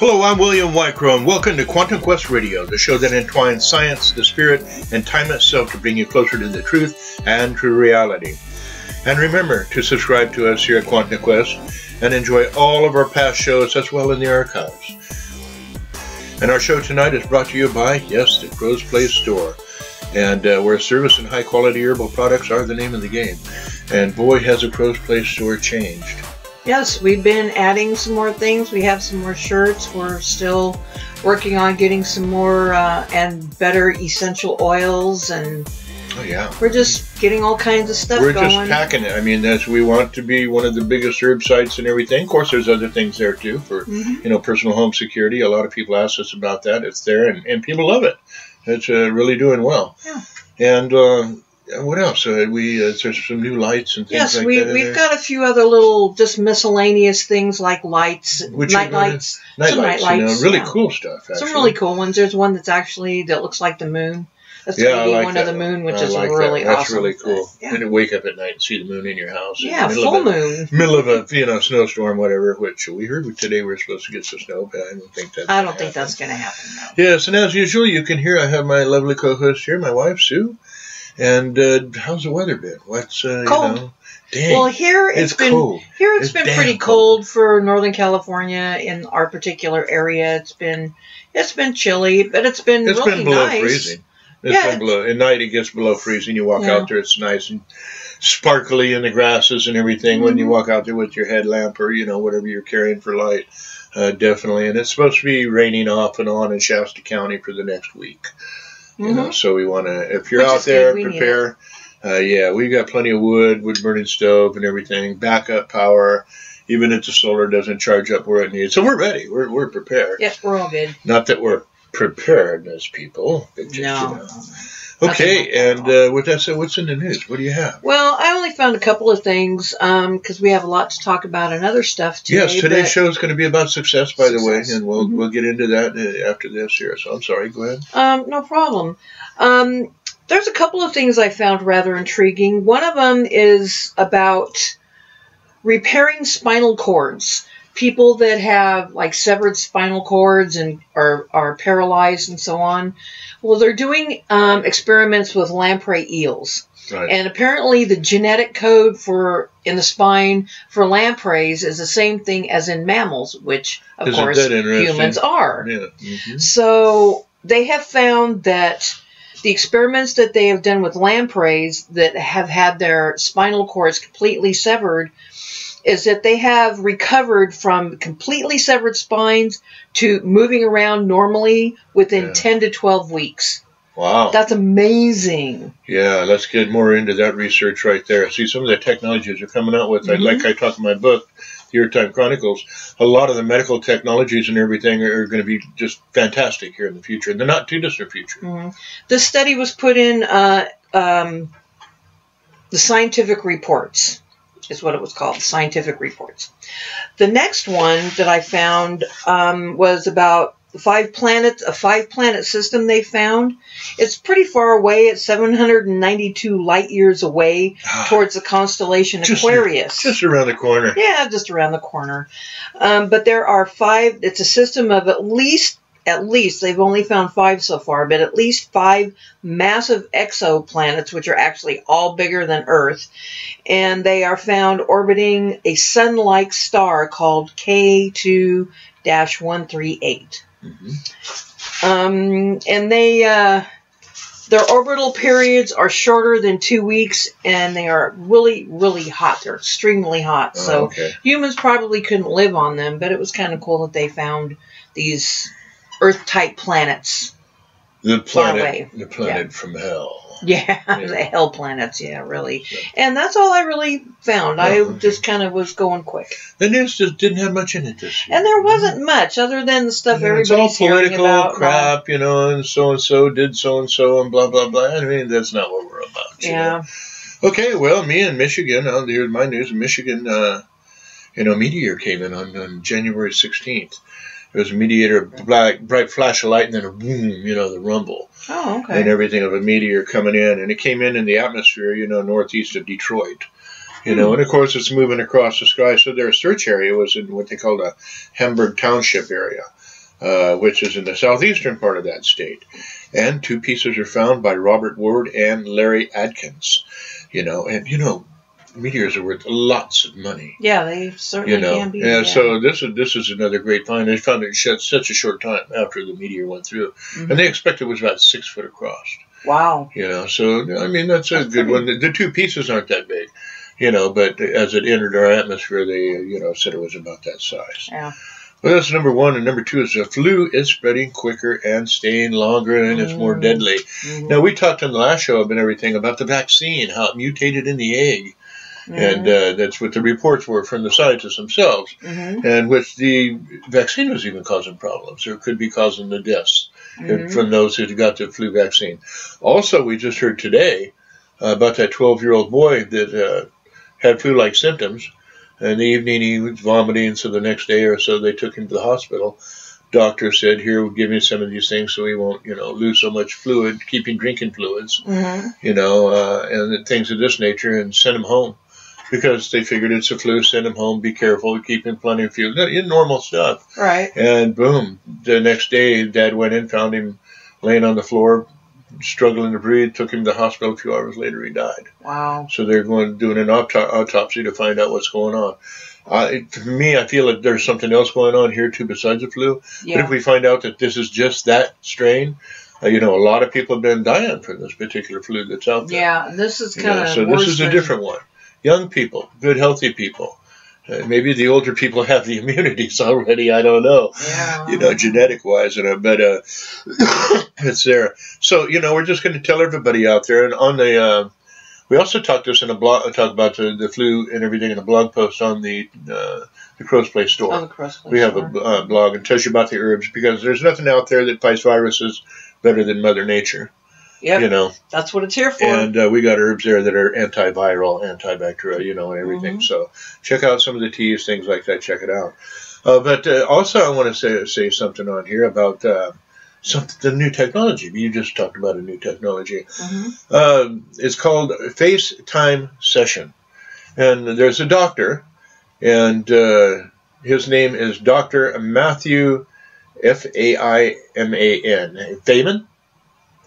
Hello, I'm William Wycrow, and welcome to Quantum Quest Radio, the show that entwines science, the spirit, and time itself to bring you closer to the truth and to reality. And remember to subscribe to us here at Quantum Quest and enjoy all of our past shows as well in the archives. And our show tonight is brought to you by, yes, the Crow's Place Store, and where service and high-quality herbal products are the name of the game. And boy, has the Crow's Place Store changed. Yes, we've been adding some more things. We have some more shirts. We're still working on getting some more and better essential oils, and we're just getting all kinds of stuff going. We're just packing it. I mean, we want to be one of the biggest herb sites and everything. Of course, there's other things there too for personal home security. A lot of people ask us about that. It's there, and people love it. It's really doing well. Yeah. And what else? There's some new lights and things like that. Yes, we've got a few other little just miscellaneous things like lights, night lights, really cool stuff. Actually. Some really cool ones. There's one that looks like the moon. That's the one of the moon, which is really awesome. That's really cool. And you wake up at night and see the moon in your house. Yeah, full moon. Middle of a snowstorm, whatever. Which we heard today we're supposed to get some snow, but I don't think that's going to happen. No. Yes, and as usual, you can hear I have my lovely co-host here, my wife Sue. And how's the weather been? What's cold? Dang, well, here it's been cold. Here it's been pretty cold for Northern California in our particular area. It's been chilly, but it's been really below nice. Freezing. It's been below. At night it gets below freezing. You walk out there, it's nice and sparkly in the grasses and everything. When you walk out there with your headlamp or whatever you're carrying for light, definitely. And it's supposed to be raining off and on in Shasta County for the next week. So we want to, if you're out there, prepare. We've got plenty of wood burning stove and everything, backup power, even if the solar doesn't charge up where it needs. So we're ready. We're prepared. Yes, we're all good. Not that we're prepared as people. But just, Okay, and with that said, what's in the news? What do you have? Well, I only found a couple of things because we have a lot to talk about and other stuff today. Yes, today's show is going to be about success, by the way, and we'll get into that after this here. So I'm sorry, go ahead. No problem. There's a couple of things I found rather intriguing. One of them is about repairing spinal cords. People that have severed spinal cords and are paralyzed and so on. Well, they're doing experiments with lamprey eels. Right. And apparently the genetic code in the spine for lampreys is the same thing as in mammals, which, of course, humans are. Yeah. So they have found that the experiments that they have done with lampreys that have had their spinal cords completely severed is that they have recovered from completely severed spines to moving around normally within 10 to 12 weeks. Wow. That's amazing. Yeah, let's get more into that research right there. See, some of the technologies are coming out with, like I talk in my book, The Earth Time Chronicles, a lot of the medical technologies and everything are going to be just fantastic here in the future, in the not too distant future. This study was put in the scientific reports. Is what it was called, scientific reports. The next one that I found was about a 5-planet system they found. It's pretty far away. It's 792 light years away towards the constellation Aquarius. Just around the corner. Yeah, just around the corner. But there are 5. It's a system of at least, they've only found 5 so far, but at least 5 massive exoplanets, which are actually all bigger than Earth. And they are found orbiting a sun-like star called K2-138. And their orbital periods are shorter than 2 weeks, and they are really, really hot. They're extremely hot. So humans probably couldn't live on them, but it was kind of cool that they found these Earth-type planets. The planet from hell. Yeah, the hell planets, really. And that's all I really found. I just kind of was going quick. The news just didn't have much in it this year. And there wasn't much other than the stuff everybody's hearing about. It's all political crap, and so-and-so did so-and-so and blah, blah, blah. I mean, that's not what we're about. Yeah. Okay, well, me in Michigan, here's my news. In Michigan, meteor came in on January 16th. There was a meteor, bright flash of light, and then a boom, the rumble. Oh, okay. And everything of a meteor coming in. And it came in the atmosphere, northeast of Detroit. And of course it's moving across the sky. So their search area was in what they called a Hamburg Township area. which is in the southeastern part of that state. And 2 pieces are found by Robert Ward and Larry Adkins. And meteors are worth lots of money. Yeah, they certainly can be. Yeah, so this is another great find. They found it in such a short time after the meteor went through. And they expected it was about 6 foot across. Wow. So, I mean, that's a good one. The 2 pieces aren't that big, but as it entered our atmosphere, they, said it was about that size. Yeah. Well, that's number 1. And number 2 is the flu is spreading quicker and staying longer, and it's more deadly. Now, we talked on the last show and everything about the vaccine, how it mutated in the egg. And that's what the reports were from the scientists themselves, and which the vaccine was even causing problems, or could be causing the deaths from those who got the flu vaccine. Also, we just heard today about that 12-year-old boy that had flu-like symptoms. In the evening, he was vomiting, so the next day or so, they took him to the hospital. Doctor said, here, we'll give you some of these things so he won't, lose so much fluid, keeping drinking fluids, and things of this nature, and send him home. Because they figured it's a flu, send him home, be careful, keep him plenty of fuel, normal stuff. Right. And boom, the next day, Dad went in, found him laying on the floor, struggling to breathe, took him to the hospital. A few hours later, he died. Wow. So they're doing an autopsy to find out what's going on. For me, I feel that there's something else going on here, too, besides the flu. Yeah. But if we find out that this is just that strain, a lot of people have been dying from this particular flu that's out there. Yeah, this is kind of so this is a different one. Young people, good, healthy people. Maybe the older people have the immunities already. I don't know. Yeah. Genetic-wise, but it's there. So we're just going to tell everybody out there. And on the, we also talked this in a blog. Talk about the flu and everything in a blog post on the Crow's Place store. Oh, the Crow's Place we have a blog and tells you about the herbs, because there's nothing out there that fights viruses better than Mother Nature. Yep. That's what it's here for. And we got herbs there that are antiviral, antibacterial, and everything. So check out some of the teas, things like that. Check it out. But also, I want to say something on here about the new technology. You just talked about a new technology. It's called FaceTime Session. And there's a doctor, and his name is Dr. Matthew Faiman.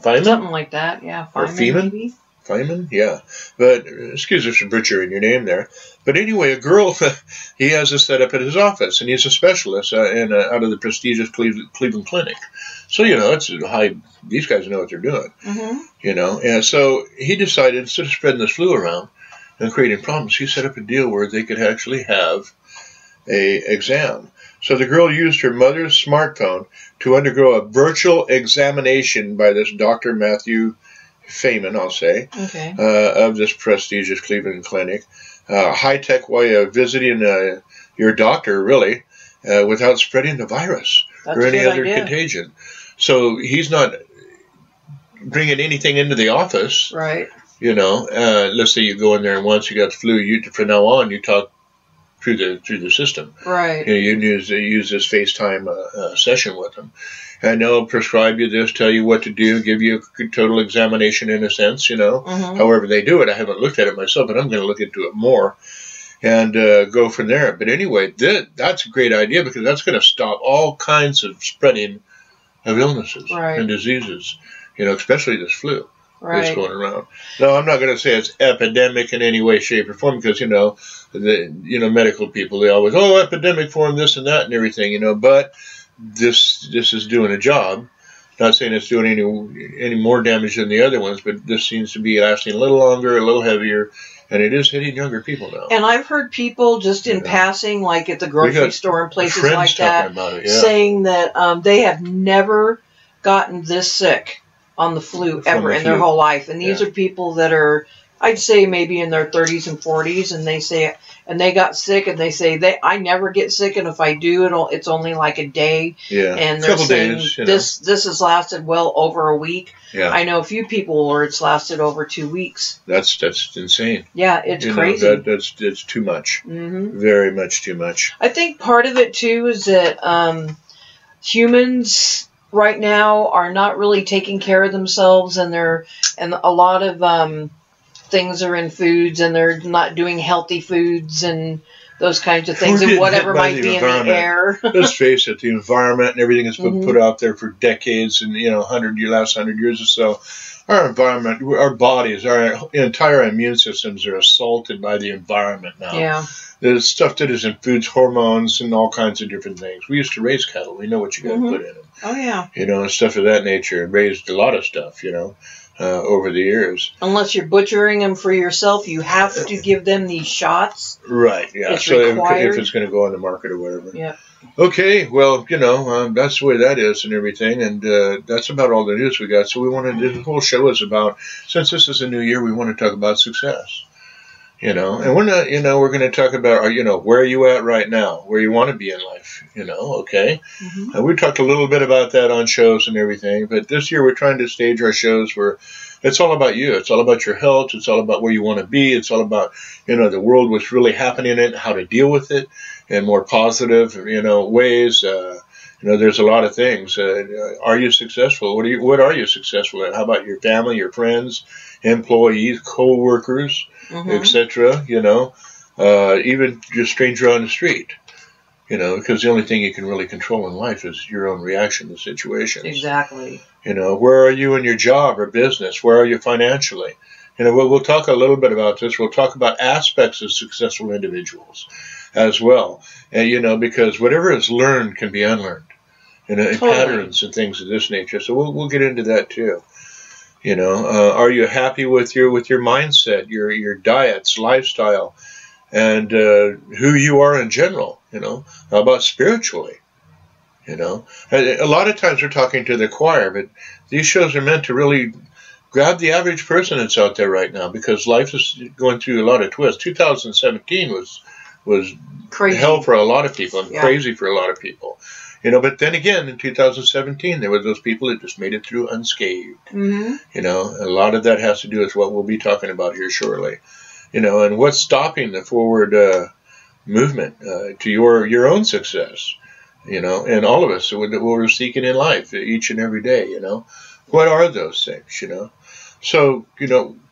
Feynman? Something like that, yeah. Feynman, maybe? Feynman, yeah. But excuse us for butchering your name there. But anyway, a girl, he has a setup at his office, and he's a specialist out of the prestigious Cleveland Clinic. So, it's high. These guys know what they're doing, And so he decided, instead of spreading this flu around and creating problems, he set up a deal where they could actually have a exam. So the girl used her mother's smartphone to undergo a virtual examination by this Dr. Matthew Feynman, I'll say, of this prestigious Cleveland Clinic. High-tech way of visiting your doctor, really, without spreading the virus or any other contagion. So he's not bringing anything into the office. Right. Let's say you go in there and once you got the flu, from now on you talk through the system. Right. You use this FaceTime session with them. And they'll prescribe you this, tell you what to do, give you a total examination in a sense, however they do it. I haven't looked at it myself, but I'm going to look into it more and go from there. But anyway, that's a great idea, because that's going to stop all kinds of spreading of illnesses and diseases, especially this flu. That's going around. No, I'm not going to say it's epidemic in any way, shape, or form, because medical people, they always epidemic form, this and that and everything, but this is doing a job. Not saying it's doing any more damage than the other ones, but this seems to be lasting a little longer, a little heavier, and it is hitting younger people now. And I've heard people just in passing, like at the grocery store and places like that, saying that they have never gotten this sick on the flu ever in their whole life. And these are people that are, I'd say, maybe in their 30s and 40s, and they say, and they got sick, and they say, I never get sick, and if I do, it's only like a day. Yeah, and they're saying this has lasted well over a week. Yeah. I know a few people where it's lasted over 2 weeks. That's insane. Yeah, it's crazy. That's too much. Very much too much. I think part of it too is that humans right now are not really taking care of themselves, and a lot of things are in foods, and they're not doing healthy foods, and those kinds of things, and whatever might be in the air. Let's face it, the environment and everything has been put out there for decades, and last 100 years or so. Our environment, our bodies, our entire immune systems are assaulted by the environment now. Yeah. There's stuff that is in foods, hormones, and all kinds of different things. We used to raise cattle. We know what you got to put in them. Oh, yeah. And stuff of that nature. And raised a lot of stuff, over the years. Unless you're butchering them for yourself, you have to give them these shots. Right, yeah. It's so required. if it's going to go on the market or whatever. Yeah. Okay, well, that's the way that is and everything, and that's about all the news we got. So this whole show is about, since this is a new year, we want to talk about success, and we're not, we're going to talk about, where are you at right now, where you want to be in life, okay. We talked a little bit about that on shows and everything, but this year we're trying to stage our shows where it's all about you. It's all about your health. It's all about where you want to be. It's all about, the world, what's really happening in it, how to deal with it in more positive, ways. There's a lot of things. Are you successful? What are you successful at? How about your family, your friends, employees, co-workers, etc.? Even just stranger on the street. Because the only thing you can really control in life is your own reaction to situations. Exactly. Where are you in your job or business? Where are you financially? We'll talk a little bit about this. We'll talk about aspects of successful individuals as well. And, because whatever is learned can be unlearned. Totally. Patterns and things of this nature. So we'll get into that too. Are you happy with your mindset, your diets, lifestyle, and who you are in general? How about spiritually? A lot of times we're talking to the choir, but these shows are meant to really grab the average person that's out there right now, because life is going through a lot of twists. 2017 was crazy. Hell for a lot of people, and crazy for a lot of people. But then again, in 2017, there were those people that just made it through unscathed. A lot of that has to do with what we'll be talking about here shortly. And what's stopping the forward movement to your own success, and all of us what we're seeking in life each and every day, what are those things, So,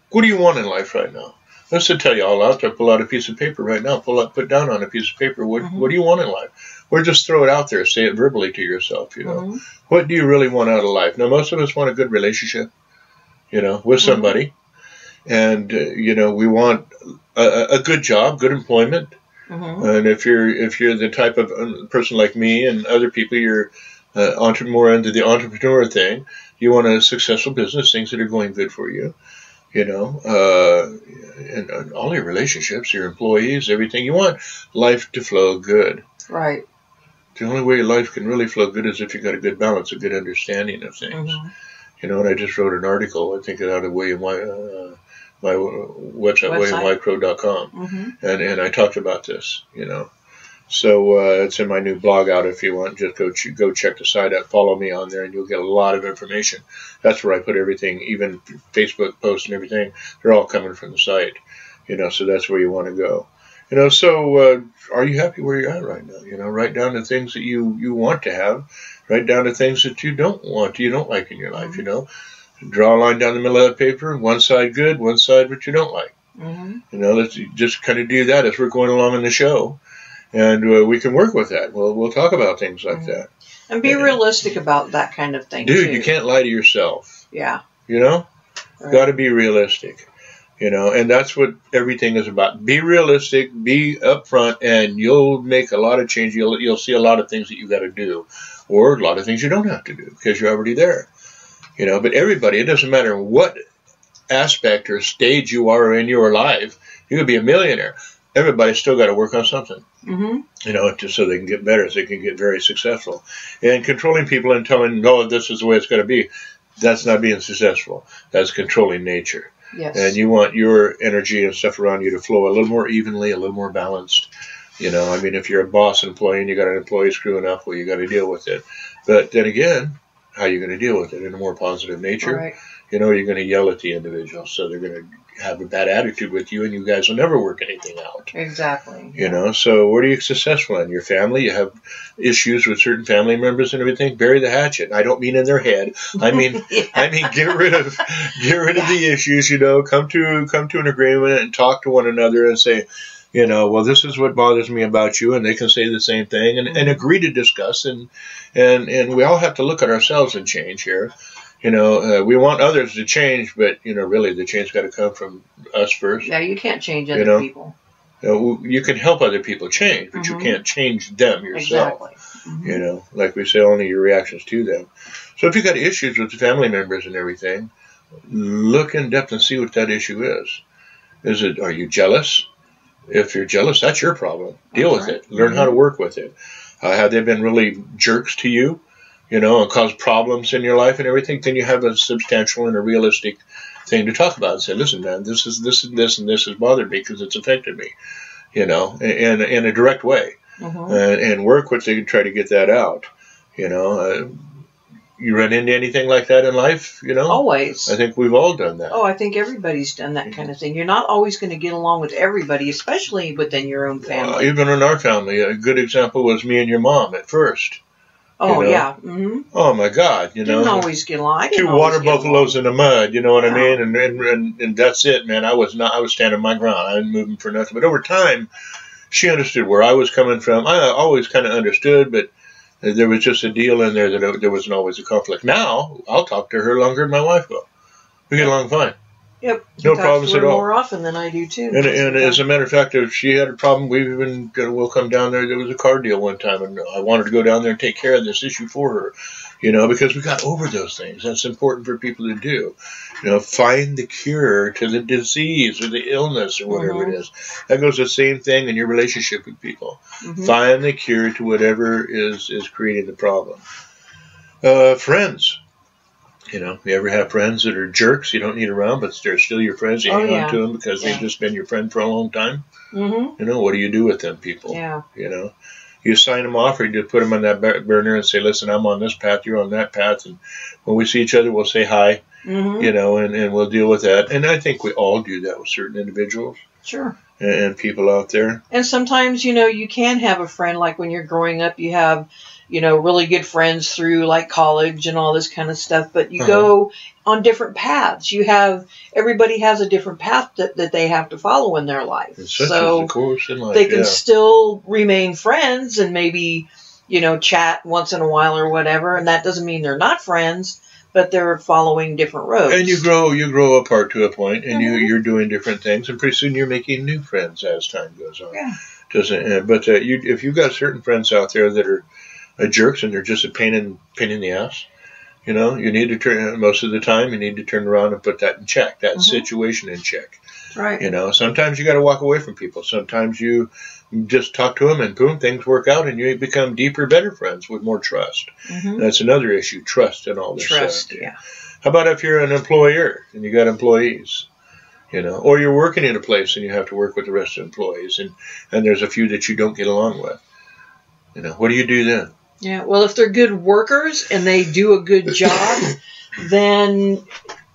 what do you want in life right now? Let's tell you all out there, pull out a piece of paper right now, put down on a piece of paper, what do you want in life? Or just throw it out there, say it verbally to yourself, What do you really want out of life? Now, most of us want a good relationship, with somebody. And, we want a good job, good employment. And if you're the type of person like me and other people, you're more into the entrepreneur thing, you want a successful business, things that are going good for you, and all your relationships, your employees, everything. You want life to flow good. Right. The only way life can really flow good is if you got a good balance, a good understanding of things. And I just wrote an article, I think out of William White, my website, WilliamWhiteCrow.com, and I talked about this, So it's in my new blog out. If you want, just go check the site out, follow me on there, and you'll get a lot of information. That's where I put everything, even Facebook posts and everything. They're all coming from the site, So that's where you want to go. So are you happy where you're at right now? Write down the things that you want to have. Write down the things that you don't want, you don't like in your life. Draw a line down the middle of that paper. One side good, one side what you don't like. Let's just kind of do that as we're going along in the show. And we can work with that. We'll talk about things like that. And be realistic about that kind of thing, Dude, too. you can't lie to yourself. Yeah. Right. Got to be realistic. And that's what everything is about. Be realistic, be upfront, and you'll make a lot of change. You'll see a lot of things that you got to do, or a lot of things you don't have to do because you're already there. But everybody, it doesn't matter what aspect or stage you are in your life, you could be a millionaire. Everybody's still got to work on something, just so they can get better, so they can get very successful. And controlling people and telling them, no, this is the way it's going to be, that's not being successful. That's controlling nature. Yes. And you want your energy and stuff around you to flow a little more evenly, a little more balanced. If you're a boss employee and you got an employee screwing up, well, you got to deal with it. But then again, how are you going to deal with it in a more positive nature? Right. You're going to yell at the individual, so they're going to have a bad attitude with you, and you guys will never work anything out. Exactly. So what are you successful in? Your family, you have issues with certain family members and everything, bury the hatchet. I don't mean in their head. I mean, get rid of the issues, come to an agreement and talk to one another and say, You know, well, this is what bothers me about you, and they can say the same thing, and agree to discuss, and we all have to look at ourselves and change here. You know, we want others to change, but, you know, really the change got to come from us first. Yeah, you can't change other people. You can help other people change, but you can't change them yourself. Exactly. You know, like we say, only your reactions to them. So if you've got issues with family members and everything, look in depth and see what that issue is. Are you jealous? If you're jealous, that's your problem. Deal with it. Learn how to work with it. Have they been really jerks to you, you know, and caused problems in your life and everything? Then you have a substantial and a realistic thing to talk about and say, listen, man, this and this has bothered me because it's affected me, you know, in a direct way, and work with it to try to get that out, you know. You run into anything like that in life, you know? Always. I think we've all done that. Oh, I think everybody's done that kind of thing. You're not always going to get along with everybody, especially within your own family. Even in our family, a good example was me and your mom at first. Oh, you know? yeah. Oh, my God, you know. Didn't always get along. Two water buffaloes in the mud, you know what I mean? And that's it, man. I was standing my ground. I wasn't moving for nothing. But over time, she understood where I was coming from. I always kind of understood, but there was just a deal in there that there wasn't always a conflict. Now, I'll talk to her longer than my wife will. We get along fine. Yep. No problems at all. More often than I do, too. And as a matter of fact, if she had a problem, we'll come down there. There was a car deal one time, and I wanted to go down there and take care of this issue for her, you know, because we got over those things. That's important for people to do. You know, find the cure to the disease or the illness or whatever it is. That goes the same thing in your relationship with people. Find the cure to whatever is creating the problem. Friends. You know, you ever have friends that are jerks you don't need around, but they're still your friends? You hang on to them because they've just been your friend for a long time? You know, what do you do with them people? Yeah. You know, you sign them off or you just put them on that burner and say, listen, I'm on this path, you're on that path. And when we see each other, we'll say hi, you know, and we'll deal with that. And I think we all do that with certain individuals. Sure. And people out there. And sometimes, you know, you can have a friend, like when you're growing up, you have, you know, really good friends through like college and all this kind of stuff, but you go on different paths. Everybody has a different path that they have to follow in their life. So the course in life, they can still remain friends and maybe, you know, chat once in a while or whatever. And that doesn't mean they're not friends, but they're following different roads. And you grow apart to a point, and you're doing different things, and pretty soon you're making new friends as time goes on. Yeah. But if you've got certain friends out there that are jerks and they're just a pain in the ass, you know, you need to turn, most of the time, you need to turn around and put that in check, that situation in check. Right. You know, sometimes you got to walk away from people. Sometimes you just talk to them and boom, things work out and you become deeper, better friends with more trust. That's another issue, trust and all this trust, stuff. yeah. How about if you're an employer and you got employees, you know, or you're working in a place and you have to work with the rest of the employees and there's a few that you don't get along with. You know, what do you do then? Yeah, well, if they're good workers and they do a good job, then,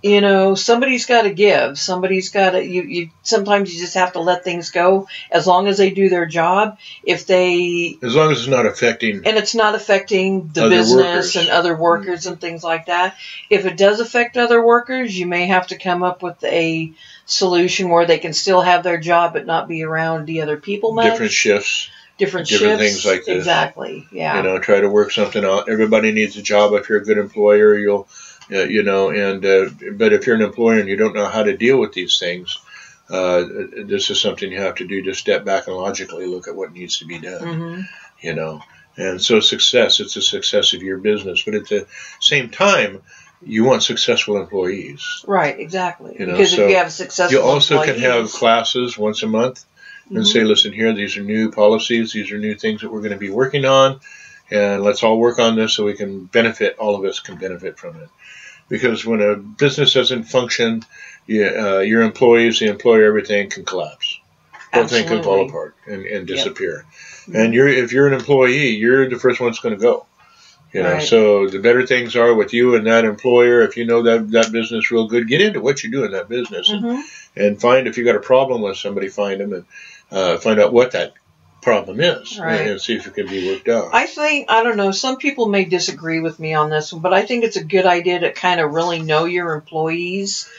you know, somebody's got to give. Somebody's got to, sometimes you just have to let things go as long as they do their job. As long as it's not affecting. And it's not affecting the business and other workers and things like that. If it does affect other workers, you may have to come up with a solution where they can still have their job but not be around the other people much. Different shifts. Different things like this. Exactly, yeah. You know, try to work something out. Everybody needs a job. If you're a good employer, you know, but if you're an employer and you don't know how to deal with these things, this is something you have to do. Just step back and logically look at what needs to be done, you know. And so it's the success of your business. But at the same time, you want successful employees. Right, exactly. You know, because if you have successful you also can have classes once a month. And say, listen, here, these are new policies. These are new things that we're going to be working on. And let's all work on this so we can benefit. All of us can benefit from it. Because when a business doesn't function, your employees, the employer, everything can collapse. The whole thing can fall apart and disappear. And if you're an employee, you're the first one that's going to go. You know, so the better things are with you and that employer. If you know that business real good, get into what you do in that business and find, if you got a problem with somebody, find them and find out what that problem is and see if it can be worked out. I don't know, some people may disagree with me on this one, but I think it's a good idea to kind of really know your employees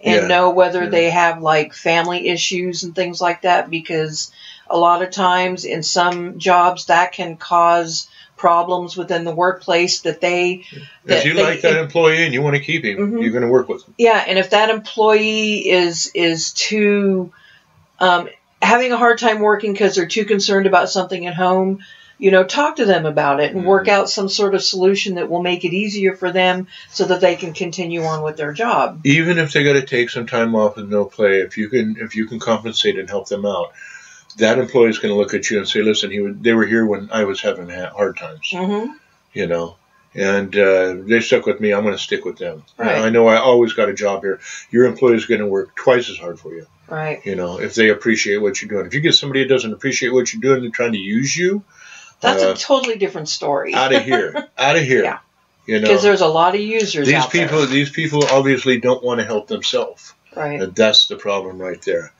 and know whether they have like family issues and things like that, because a lot of times in some jobs that can cause problems within the workplace that they... If you like that employee and you want to keep him, you're going to work with him. Yeah, and if that employee is too... having a hard time working because they're too concerned about something at home, talk to them about it and work out some sort of solution that will make it easier for them so that they can continue on with their job. Even if they got to take some time off with no play, if you can compensate and help them out, that employee is going to look at you and say, listen, they were here when I was having hard times, and they stuck with me. I'm going to stick with them. Right. I know I always got a job here. Your employee is going to work twice as hard for you. Right. If they appreciate what you're doing. If you get somebody that doesn't appreciate what you're doing, they're trying to use you. That's a totally different story. Out of here. Out of here. Yeah. Because there's a lot of users out there. These people obviously don't want to help themselves. Right. And that's the problem right there.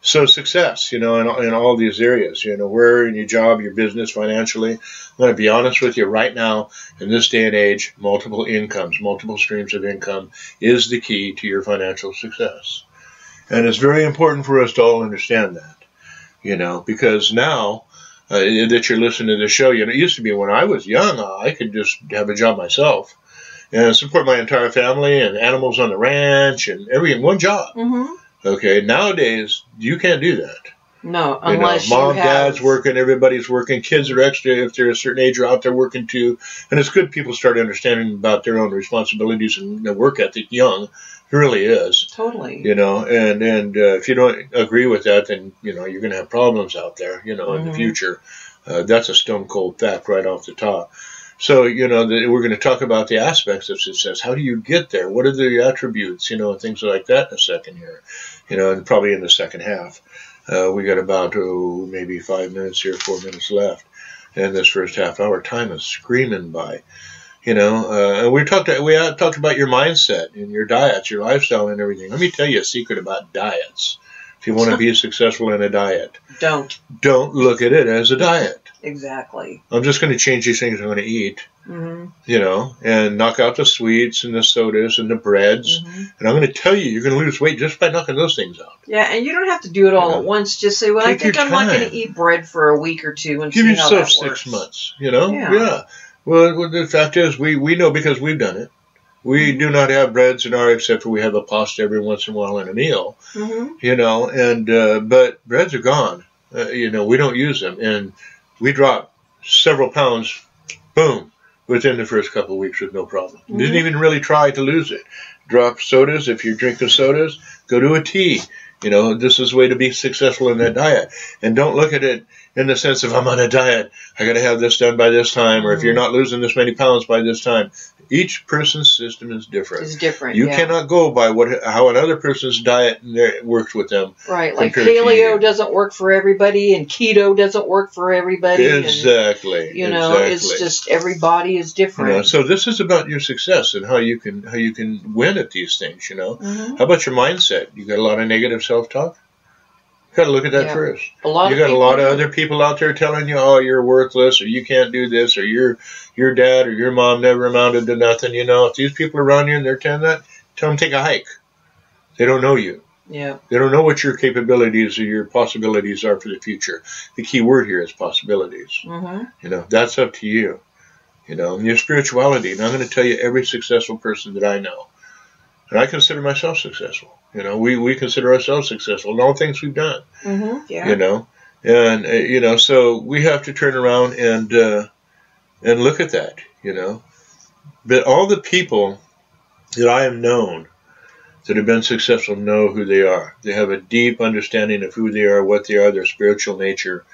So success, in all these areas, where in your job, your business, financially. I'm going to be honest with you right now, in this day and age, multiple incomes, multiple streams of income is the key to your financial success. And it's very important for us to all understand that, because now that you're listening to the show, it used to be when I was young, I could just have a job myself and support my entire family and animals on the ranch and everything, one job. Mm-hmm. Okay, nowadays, you can't do that. No, unless Mom, Dad's working, everybody's working, kids are extra, if they're a certain age, are out there working too. And it's good people start understanding about their own responsibilities and their work ethic young. It really is. Totally. And if you don't agree with that, then, you're going to have problems out there, in the future. That's a stone cold fact right off the top. So, we're going to talk about the aspects of success. How do you get there? What are the attributes, and things like that in a second here, and probably in the second half. We got about, maybe 5 minutes here, 4 minutes left. And this first half hour, time is screaming by. We talked about your mindset and your diets, your lifestyle and everything. Let me tell you a secret about diets. If you want to be successful in a diet, don't look at it as a diet. Exactly. I'm just going to change these things I'm going to eat, and knock out the sweets and the sodas and the breads. And I'm going to tell you, you're going to lose weight just by knocking those things out. Yeah, and you don't have to do it all at once. Just say, well, I think I'm not going to eat bread for a week or two and give see how that yourself works. 6 months, Yeah. Well, the fact is, we know because we've done it. We do not have breads in our, except for we have a pasta every once in a while in a meal, but breads are gone. We don't use them. And we drop several pounds, boom, within the first couple of weeks with no problem. Didn't even really try to lose it. Drop sodas. If you're drinking sodas, go to a tea. This is the way to be successful in that diet. And don't look at it in the sense of, I'm on a diet, I got to have this done by this time, or if you're not losing this many pounds by this time. Each person's system is different. It's different. You cannot go by how another person's diet works with them. Right, like paleo doesn't work for everybody, and keto doesn't work for everybody. Exactly. And, it's just every body is different. So this is about your success and how you can win at these things. How about your mindset? You got a lot of negative self-talk. Got to look at that first. You got a lot of other people out there telling you, oh, you're worthless, or you can't do this, or your dad or your mom never amounted to nothing. If these people are around you and they're telling that, tell them take a hike. They don't know you. Yeah. They don't know what your capabilities or your possibilities are for the future. The key word here is possibilities. That's up to you. And your spirituality. And I'm going to tell you every successful person that I know. And I consider myself successful. We consider ourselves successful in all things we've done. Yeah. And so we have to turn around and look at that. But all the people that I have known that have been successful know who they are. They have a deep understanding of who they are, what they are, their spiritual nature,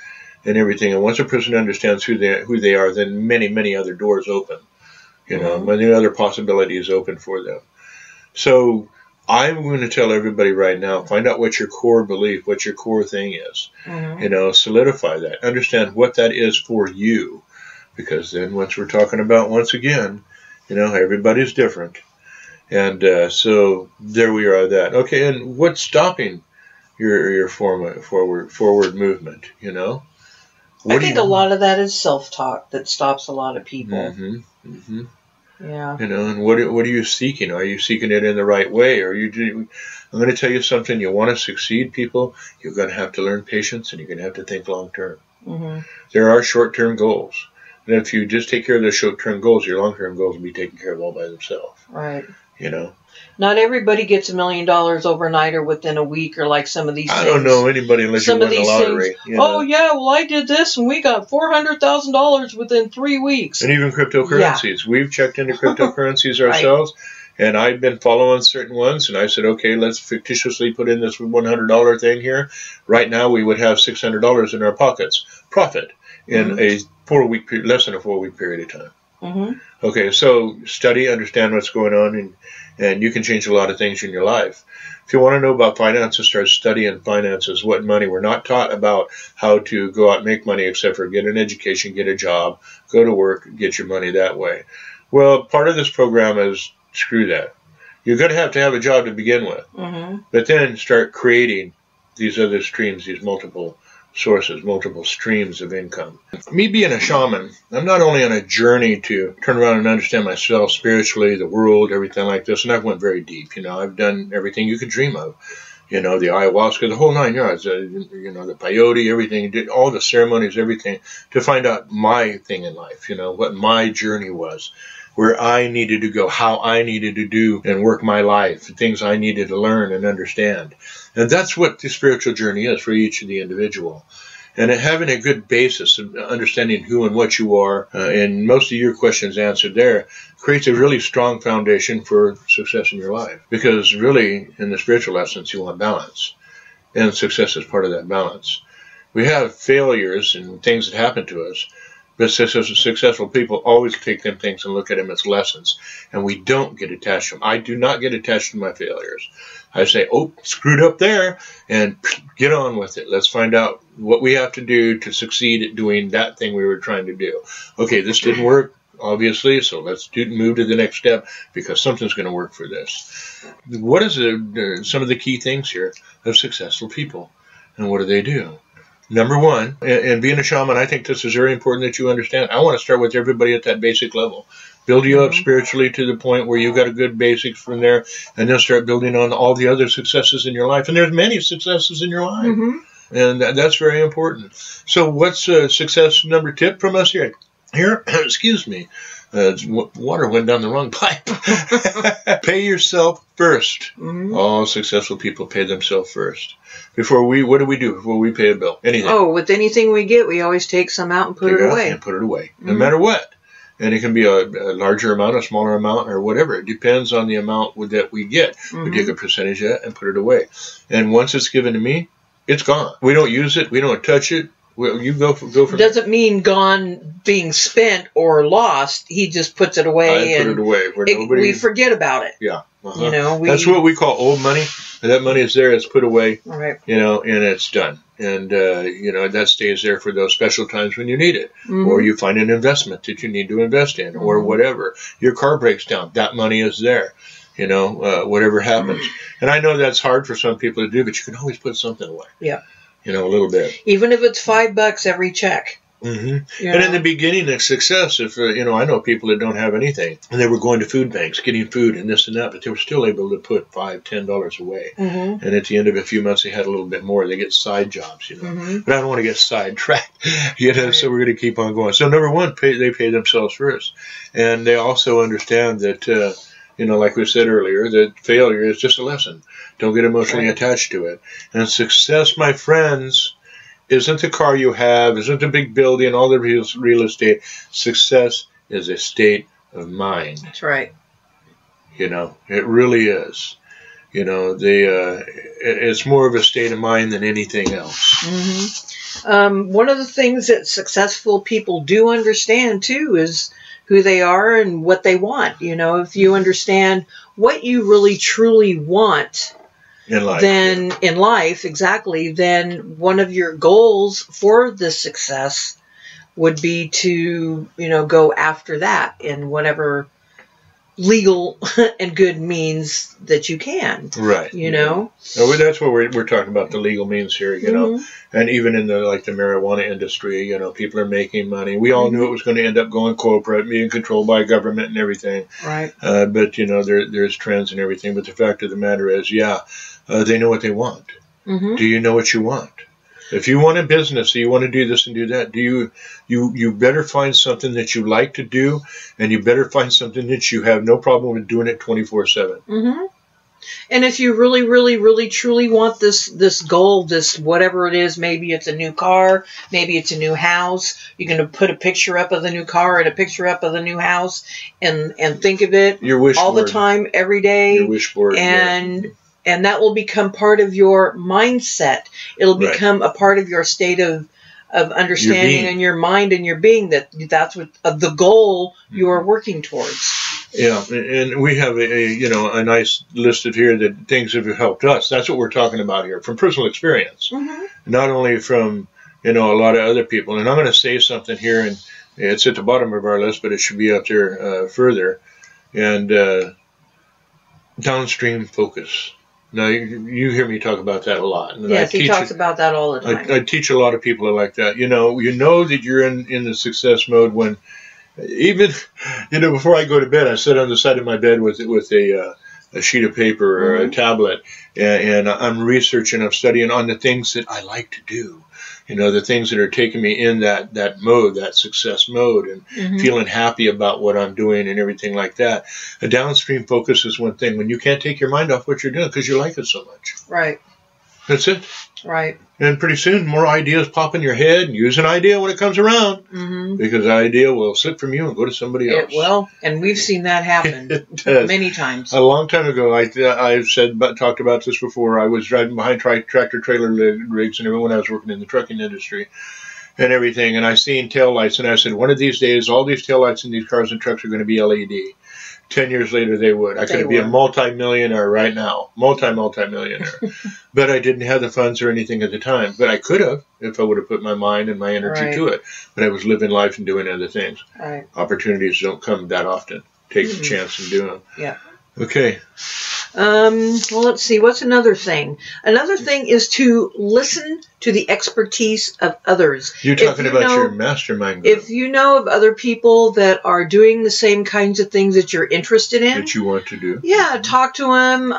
and everything. And once a person understands who they are, then many, many other doors open. Many other possibilities open for them. So I'm going to tell everybody right now, find out what your core belief, what your core thing is. Solidify that. Understand what that is for you. Because then once we're talking about, once again, everybody's different. And so there we are at that. Okay, and what's stopping your forward movement, I think a lot of that is self-talk that stops a lot of people. Yeah. You know, and what are you seeking? Are you seeking it in the right way? I'm going to tell you something. You want to succeed, people, you're going to have to learn patience, and you're going to have to think long term. Mm-hmm. There are short-term goals. And if you just take care of the short-term goals, your long-term goals will be taken care of all by themselves. Right. You know? Not everybody gets $1 million overnight or within a week, or like some of these things. I don't know anybody unless you won the lottery. You know? Oh, yeah, well, I did this, and we got $400,000 within 3 weeks. And even cryptocurrencies. Yeah. We've checked into cryptocurrencies ourselves, right. And I've been following certain ones, and I said, okay, let's fictitiously put in this $100 thing here. Right now, we would have $600 in our pockets. Profit in a 4-week period, less than a 4-week period of time. Mm-hmm. Okay, so study, understand what's going on, and you can change a lot of things in your life. If you want to know about finances, start studying finances, what money. We're not taught about how to go out and make money except for get an education, get a job, go to work, get your money that way. Well, part of this program is screw that. You're going to have a job to begin with, but then start creating these other streams, these multiple sources, multiple streams of income. Me being a shaman, I'm not only on a journey to turn around and understand myself spiritually, the world, everything like this, and I've went very deep. You know, I've done everything you could dream of. You know, the ayahuasca, the whole 9 yards, you know, the peyote, everything, did all the ceremonies, everything, to find out my thing in life, you know, what my journey was, where I needed to go, how I needed to do and work my life, the things I needed to learn and understand. And that's what the spiritual journey is for each of the individual. And having a good basis of understanding who and what you are, and most of your questions answered there, creates a really strong foundation for success in your life. Because really, in the spiritual essence, you want balance. And success is part of that balance. We have failures and things that happen to us, but successful people always take them things and look at them as lessons. And we don't get attached to them. I do not get attached to my failures. I say, oh, screwed up there, and get on with it. Let's find out what we have to do to succeed at doing that thing we were trying to do. Okay, this didn't work, obviously, so let's move to the next step, because something's going to work for this. What is some of the key things here of successful people, and what do they do? Number one, and being a shaman, I think this is very important that you understand. I want to start with everybody at that basic level. Build you up spiritually to the point where you've got a good basics from there, and then start building on all the other successes in your life. And there's many successes in your life. And that's very important. So what's success number tip from us here? Excuse me. Water went down the wrong pipe. Pay yourself first. All successful people pay themselves first. What do we do before we pay a bill? Anything. Oh, with anything we get, we always take some out and put it away. And put it away, no matter what. And it can be a larger amount, a smaller amount, or whatever. It depends on the amount that we get. We take a percentage of that and put it away. And once it's given to me, it's gone. We don't use it. We don't touch it. You go from. Doesn't mean gone being spent or lost. He just puts it away. I put it away where nobody. We forget about it. Yeah. You know, that's what we call old money. And that money is there. It's put away. Right. You know, and it's done. And you know, that stays there for those special times when you need it, or you find an investment that you need to invest in, or whatever. Your car breaks down. That money is there. You know, whatever happens. And I know that's hard for some people to do, but you can always put something away. Yeah. You know, a little bit. Even if it's $5 every check. And in the beginning of success, if you know, I know people that don't have anything, and they were going to food banks, getting food and this and that, but they were still able to put $5, $10 away. And at the end of a few months, they had a little bit more. They get side jobs, you know. But I don't want to get sidetracked, you know. So we're going to keep on going. So number one, they pay themselves first, and they also understand that. You know, like we said earlier, that failure is just a lesson. Don't get emotionally attached to it. And success, my friends, isn't the car you have, isn't the big building, all the real estate. Success is a state of mind. That's right. You know, it really is. You know, it's more of a state of mind than anything else. One of the things that successful people do understand, too, is who they are and what they want. You know, if you understand what you really truly want in life, then in life, exactly, then one of your goals for the success would be to, you know, go after that in whatever legal and good means that you can. Right. You know? Well, that's what we're talking about, the legal means here, you know. And even in the marijuana industry, you know, people are making money. We all knew it was going to end up going corporate, being controlled by government and everything. Right. But, you know, there's trends and everything. But the fact of the matter is, they know what they want. Do you know what you want? If you want a business, you want to do this and do that, you better find something that you like to do, and you better find something that you have no problem with doing it 24/7. And if you really, really, really, truly want this goal, this whatever it is, maybe it's a new car, maybe it's a new house, you're going to put a picture up of the new car and a picture up of the new house, and think of it your wish all board. The time, every day. Your wish board. And that will become part of your mindset. It'll become a part of your state of understanding in your mind and your being, that's what the goal you are working towards. Yeah, and we have a nice list of here that things have helped us. That's what we're talking about here, from personal experience, not only from a lot of other people. And I'm going to say something here, and it's at the bottom of our list, but it should be up there further. And downstream focus. Now, you hear me talk about that a lot. And yes, he talks about that all the time. I teach a lot of people like that. You know that you're in the success mode when, even, before I go to bed, I sit on the side of my bed with a sheet of paper or a tablet, and I'm researching, I'm studying on the things that I like to do. The things that are taking me in that mode, that success mode, and feeling happy about what I'm doing and everything like that. A downstream focus is one thing when you can't take your mind off what you're doing because you like it so much. Right. That's it. Right. And pretty soon, more ideas pop in your head, and use an idea when it comes around, because the idea will slip from you and go to somebody else. It will, and we've seen that happen many times. A long time ago, I've talked about this before. I was driving behind tractor trailer rigs, and everyone I was working in the trucking industry and everything, and I seen taillights, and I said, one of these days, all these taillights in these cars and trucks are going to be LED. 10 years later, they would. I could be a multi-millionaire right now. Multi-millionaire. But I didn't have the funds or anything at the time. But I could have if I would have put my mind and my energy to it. But I was living life and doing other things. Right. Opportunities don't come that often. Take the chance and do them. Yeah. Okay. Well, let's see. What's another thing? Another thing is to listen to the expertise of others. You're talking about your mastermind group. If you know of other people that are doing the same kinds of things that you're interested in, that you want to do, talk to them,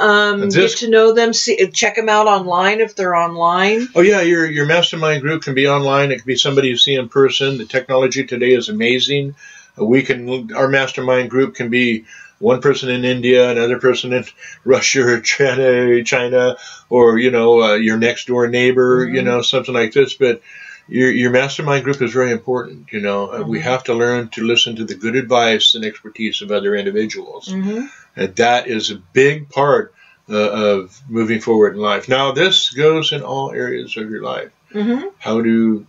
get to know them, check them out online if they're online. Oh yeah, your mastermind group can be online. It can be somebody you see in person. The technology today is amazing. Our mastermind group can be one person in India, another person in Russia or China, or your next door neighbor, something like this. But your mastermind group is very important. We have to learn to listen to the good advice and expertise of other individuals, and that is a big part of moving forward in life. Now, this goes in all areas of your life. How do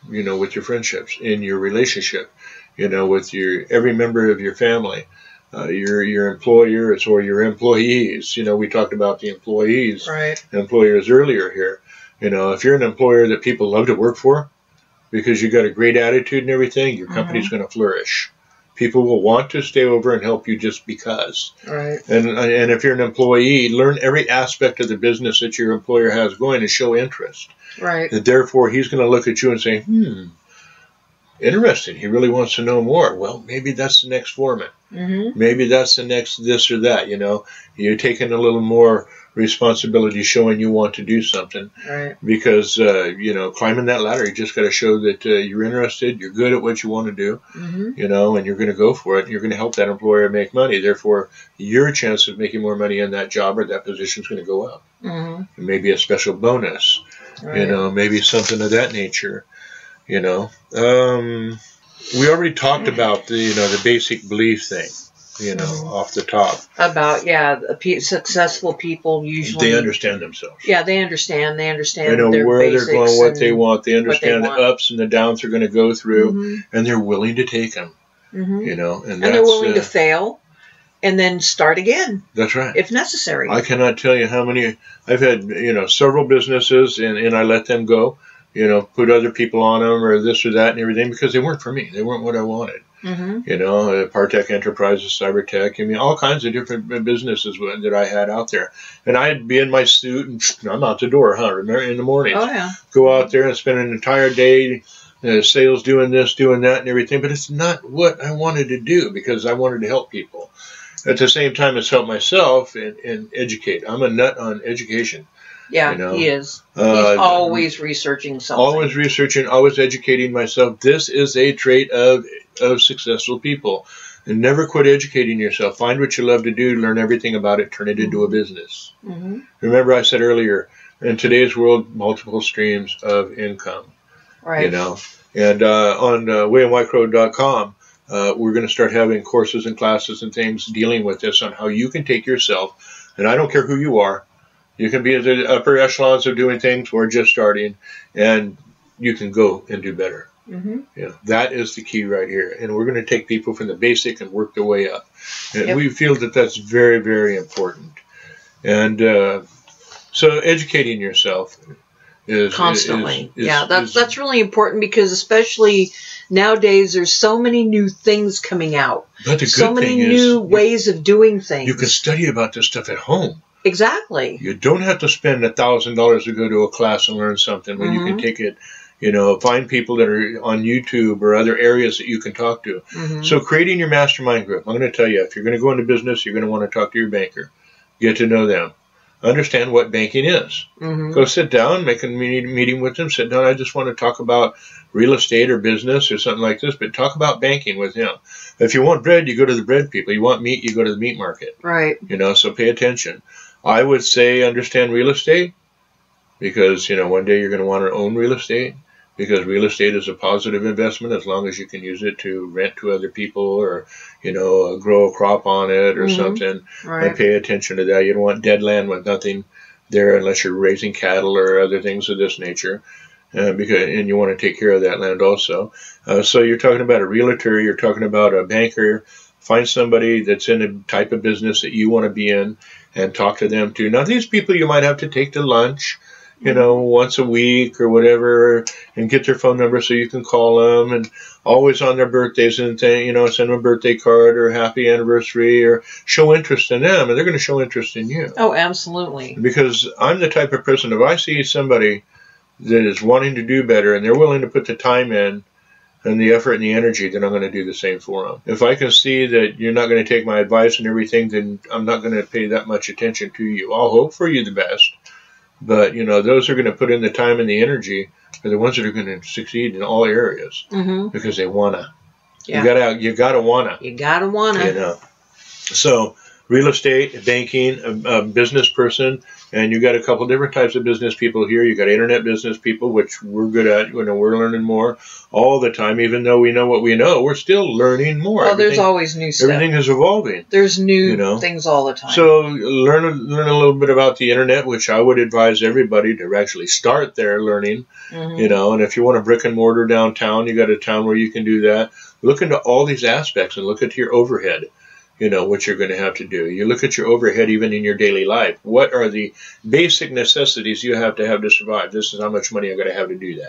with your friendships, in your relationship, with every member of your family. Your employers or your employees. We talked about the employees, employers earlier here. If you're an employer that people love to work for because you got a great attitude and everything, your company's going to flourish. People will want to stay over and help you just because. Right. And if you're an employee, learn every aspect of the business that your employer has going and show interest. Right. And therefore, he's going to look at you and say, interesting. He really wants to know more. Well, maybe that's the next foreman. Maybe that's the next this or that. You're taking a little more responsibility, showing you want to do something. Right. Because climbing that ladder, you just got to show that you're interested, you're good at what you want to do, and you're going to go for it. And you're going to help that employer make money. Therefore, your chance of making more money in that job or that position is going to go up. Maybe a special bonus. Right. Maybe something of that nature. We already talked about the basic belief thing, off the top. About, successful people usually. They understand themselves. Yeah, they understand. They understand They know their where they're going, what they want. They what understand they the want. ups and the downs they're going to go through, and they're willing to take them. And they're willing to fail and then start again. That's right. If necessary. I cannot tell you how many. I've had, several businesses, and I let them go. Put other people on them or this or that and everything because they weren't for me. They weren't what I wanted. Mm-hmm. You know, Partech Enterprises, Cybertech. I mean, all kinds of different businesses that I had out there. And I'd be in my suit, and I'm out the door, remember, in the mornings. Oh, yeah. Go out there and spend an entire day sales, doing this, doing that, and everything. But it's not what I wanted to do, because I wanted to help people. At the same time, it's help myself and educate. I'm a nut on education. Yeah, you know? He is. He's always researching something. Always researching, always educating myself. This is a trait of successful people. And never quit educating yourself. Find what you love to do, learn everything about it, turn it into a business. Mm-hmm. Remember I said earlier, in today's world, multiple streams of income. Right. You know, and on WilliamWhiteCrow.com, we're going to start having courses and classes and things dealing with this, on how you can take yourself, and I don't care who you are, you can be at the upper echelons of doing things, or just starting, and you can go and do better. Mm-hmm. You know, that is the key right here. And we're going to take people from the basic and work their way up. And we feel that that's very, very important. And so educating yourself is constantly. That's really important, because especially nowadays there's so many new things coming out. But the good so many thing new ways of doing things. You can study about this stuff at home. Exactly. You don't have to spend $1,000 to go to a class and learn something when you can take it. You know, find people that are on YouTube or other areas that you can talk to. Mm-hmm. So creating your mastermind group. I'm going to tell you, if you're going to go into business, you're going to want to talk to your banker. Get to know them. Understand what banking is. Mm-hmm. Go sit down, make a meeting with them. Sit down. I just want to talk about real estate or business or something like this, but talk about banking with him. If you want bread, you go to the bread people. You want meat, you go to the meat market. Right. You know, so pay attention. I would say understand real estate, because, you know, one day you're going to want to own real estate, because real estate is a positive investment as long as you can use it to rent to other people, or, you know, grow a crop on it or something. Right. And pay attention to that. You don't want dead land with nothing there unless you're raising cattle or other things of this nature. And you want to take care of that land also. So you're talking about a realtor, you're talking about a banker. Find somebody that's in a type of business that you want to be in, and talk to them too. Now, these people you might have to take to lunch, you know, once a week or whatever, and get their phone number so you can call them, and always on their birthdays and thing, you know, send them a birthday card or a happy anniversary, or show interest in them, and they're going to show interest in you. Oh, absolutely. Because I'm the type of person, if I see somebody that is wanting to do better and they're willing to put the time in and the effort and the energy, then I'm going to do the same for them. If I can see that you're not going to take my advice and everything, then I'm not going to pay that much attention to you. I'll hope for you the best. But, you know, those who are going to put in the time and the energy are the ones that are going to succeed in all areas, because they want to. Yeah. You gotta wanna. You gotta wanna. You know. So real estate, banking, a business person, and you got a couple different types of business people here. You got internet business people, which we're good at. You know, we're learning more all the time. Even though we know what we know, we're still learning more. Oh, there's always new stuff. Everything is evolving. There's new things all the time. So learn a little bit about the internet, which I would advise everybody to actually start there learning. You know, and if you want a brick and mortar downtown, you got a town where you can do that. Look into all these aspects and look at your overhead. You know, what you're going to have to do. You look at your overhead even in your daily life. What are the basic necessities you have to survive? This is how much money I'm going to have to do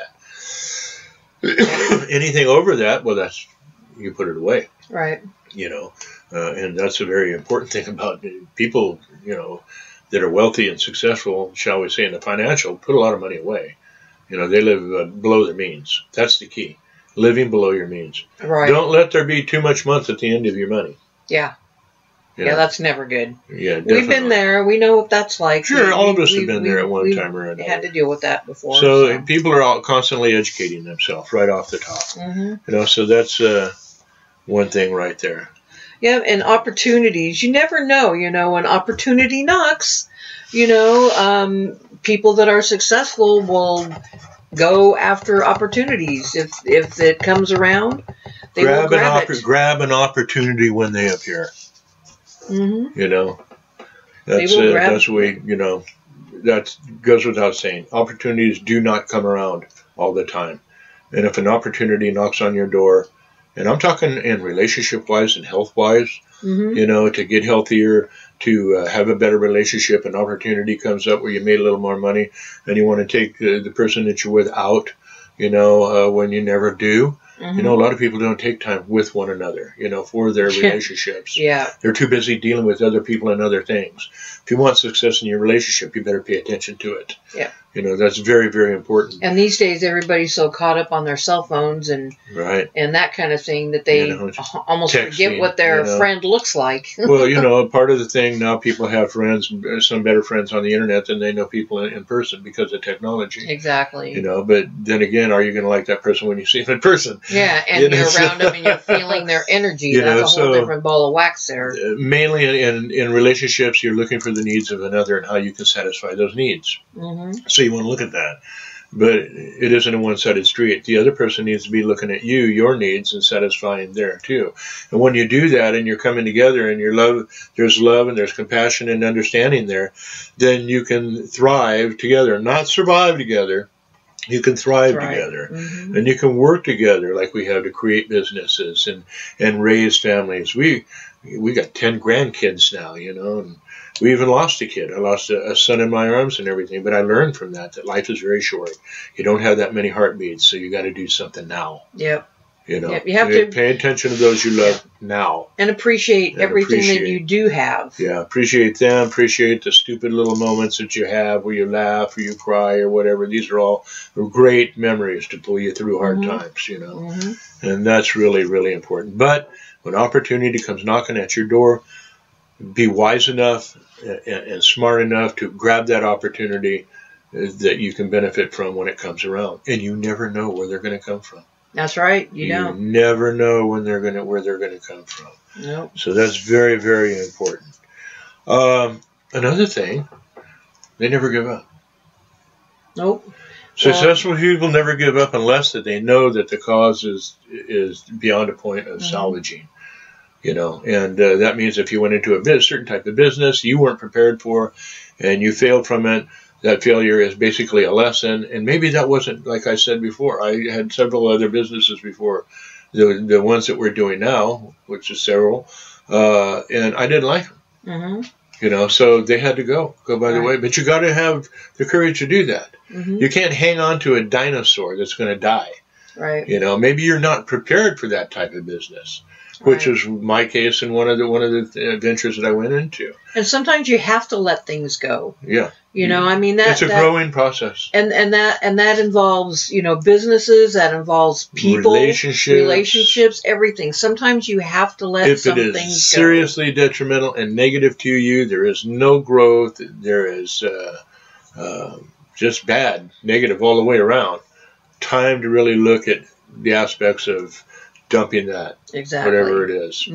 that. Anything over that, well, that's, you put it away. Right. You know, and that's a very important thing about people, you know, that are wealthy and successful, shall we say, in the financial, put a lot of money away. You know, they live below their means. That's the key. Living below your means. Right. Don't let there be too much month at the end of your money. Yeah. You know? Yeah, that's never good. Yeah, definitely. We've been there. We know what that's like. Sure, all of us have been there at one time or another. We had to deal with that before. So people are all constantly educating themselves right off the top. You know, so that's one thing right there. Yeah, and opportunities. You never know. You know, when opportunity knocks, you know, people that are successful will go after opportunities. If it comes around, they will grab it. Grab an opportunity when they appear. You know, that's the way, you know, that goes without saying. Opportunities do not come around all the time. And if an opportunity knocks on your door, and I'm talking in relationship-wise and health-wise, you know, to get healthier, to have a better relationship, an opportunity comes up where you made a little more money and you want to take the person that you're with out, you know, when you never do. You know, a lot of people don't take time with one another, you know, for their relationships. Yeah. They're too busy dealing with other people and other things. If you want success in your relationship, you better pay attention to it. Yeah. You know, that's very, very important. And these days, everybody's so caught up on their cell phones and that kind of thing that they almost forget what their friend looks like. Well, you know, part of the thing now, people have friends, some better friends on the internet than they know people in person because of technology. Exactly. You know, but then again, are you going to like that person when you see them in person? Yeah, and you're around them and you're feeling their energy. That's a whole different ball of wax there. Mainly in relationships, you're looking for the needs of another and how you can satisfy those needs. So you want to look at that. But it isn't a one-sided street. The other person needs to be looking at you, your needs, and satisfying there too. And when you do that and you're coming together and there's love and there's compassion and understanding there, then you can thrive together, not survive together. You can thrive together, and you can work together like we have to create businesses and raise families. We got 10 grandkids now, you know, and we even lost a kid. I lost a son in my arms and everything, but I learned from that life is very short. You don't have that many heartbeats, so you got to do something now. Yep. You know, you have to pay attention to those you love now. And appreciate everything that you do have. Yeah, appreciate them. Appreciate the stupid little moments that you have where you laugh or you cry or whatever. These are all great memories to pull you through hard times, you know. And that's really, really important. But when opportunity comes knocking at your door, be wise enough and smart enough to grab that opportunity that you can benefit from when it comes around. And you never know where they're going to come from. That's right. You never know where they're going to come from. Nope. So that's very, very important. Another thing, they never give up. Nope. Successful people never give up unless that they know that the cause is beyond a point of salvaging. You know, and that means if you went into a certain type of business you weren't prepared for, and you failed from it, that failure is basically a lesson. And maybe that wasn't, like I said before, I had several other businesses before the ones that we're doing now, which is several, and I didn't like them. You know, so they had to go by the way. But you got to have the courage to do that. You can't hang on to a dinosaur that's going to die. Right. You know, maybe you're not prepared for that type of business, which was my case in one of the ventures that I went into. And sometimes you have to let things go. Yeah. You know, I mean it's a growing process. And that involves, you know, businesses, that involves people, relationships, everything. Sometimes you have to let some things go. If it is seriously detrimental and negative to you, there is no growth. There is just bad, negative all the way around. Time to really look at the aspects of dumping that, whatever it is.